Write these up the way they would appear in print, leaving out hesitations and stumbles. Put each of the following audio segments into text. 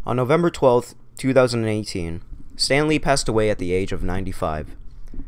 On November 12th, 2018, Stan Lee passed away at the age of 95.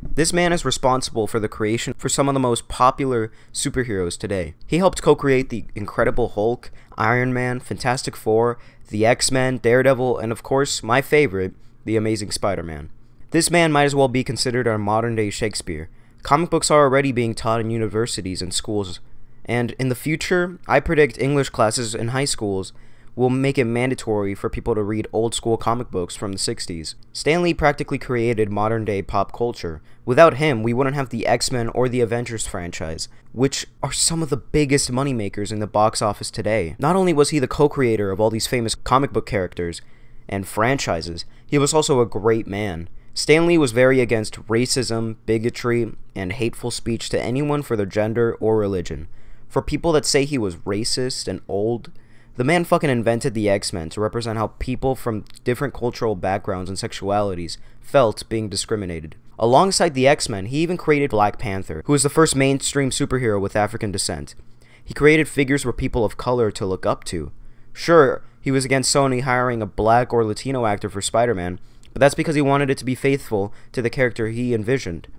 This man is responsible for the creation for some of the most popular superheroes today. He helped co-create the Incredible Hulk, Iron Man, Fantastic Four, the X-Men, Daredevil, and of course, my favorite, the Amazing Spider-Man. This man might as well be considered our modern-day Shakespeare. Comic books are already being taught in universities and schools, and in the future, I predict English classes in high schools will make it mandatory for people to read old-school comic books from the 60s. Stan Lee practically created modern-day pop culture. Without him, we wouldn't have the X-Men or the Avengers franchise, which are some of the biggest moneymakers in the box office today. Not only was he the co-creator of all these famous comic book characters and franchises, he was also a great man. Stan Lee was very against racism, bigotry, and hateful speech to anyone for their gender or religion. For people that say he was racist and old, the man fucking invented the X-Men to represent how people from different cultural backgrounds and sexualities felt being discriminated. Alongside the X-Men, he even created Black Panther, who was the first mainstream superhero with African descent. He created figures for people of color to look up to. Sure, he was against Sony hiring a black or Latino actor for Spider-Man, but that's because he wanted it to be faithful to the character he envisioned.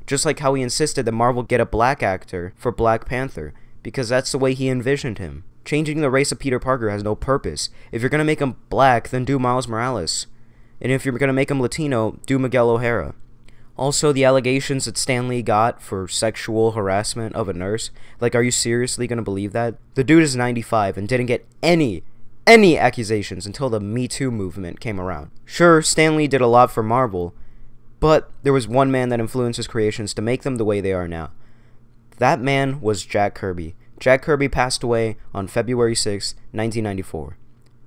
Just like how he insisted that Marvel get a black actor for Black Panther, because that's the way he envisioned him. Changing the race of Peter Parker has no purpose. If you're gonna make him black, then do Miles Morales. And if you're gonna make him Latino, do Miguel O'Hara. Also, the allegations that Stan Lee got for sexual harassment of a nurse, like, are you seriously gonna believe that? The dude is 95 and didn't get any accusations until the Me Too movement came around. Sure, Stan Lee did a lot for Marvel, but there was one man that influenced his creations to make them the way they are now. That man was Jack Kirby. Jack Kirby passed away on February 6, 1994.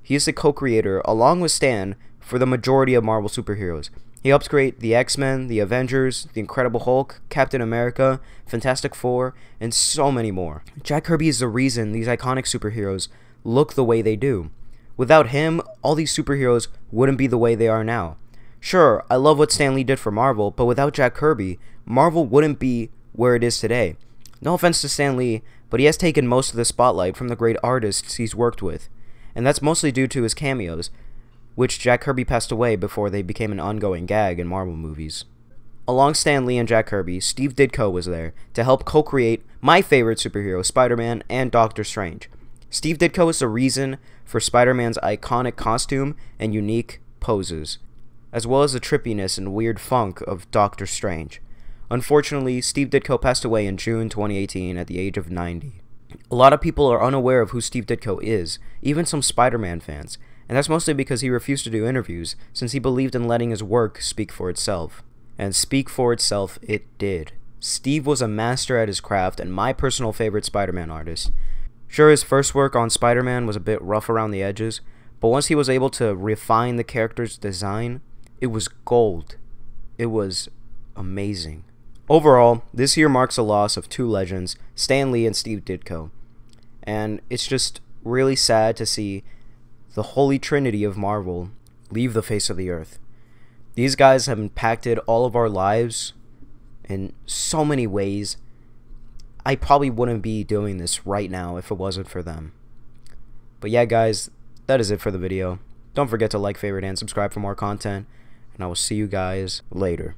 He is the co-creator, along with Stan, for the majority of Marvel superheroes. He helped create the X-Men, the Avengers, the Incredible Hulk, Captain America, Fantastic Four, and so many more. Jack Kirby is the reason these iconic superheroes look the way they do. Without him, all these superheroes wouldn't be the way they are now. Sure, I love what Stan Lee did for Marvel, but without Jack Kirby, Marvel wouldn't be where it is today. No offense to Stan Lee, but he has taken most of the spotlight from the great artists he's worked with, and that's mostly due to his cameos, which Jack Kirby passed away before they became an ongoing gag in Marvel movies. Along Stan Lee and Jack Kirby, Steve Ditko was there to help co-create my favorite superhero, Spider-Man, and Doctor Strange. Steve Ditko is the reason for Spider-Man's iconic costume and unique poses, as well as the trippiness and weird funk of Doctor Strange. Unfortunately, Steve Ditko passed away in June 2018 at the age of 90. A lot of people are unaware of who Steve Ditko is, even some Spider-Man fans, and that's mostly because he refused to do interviews since he believed in letting his work speak for itself. And speak for itself it did. Steve was a master at his craft and my personal favorite Spider-Man artist. Sure, his first work on Spider-Man was a bit rough around the edges, but once he was able to refine the character's design, it was gold. It was amazing. Overall, this year marks the loss of two legends, Stan Lee and Steve Ditko, and it's just really sad to see the holy trinity of Marvel leave the face of the earth. These guys have impacted all of our lives in so many ways. I probably wouldn't be doing this right now if it wasn't for them. But yeah, guys, that is it for the video. Don't forget to like, favorite, and subscribe for more content, and I will see you guys later.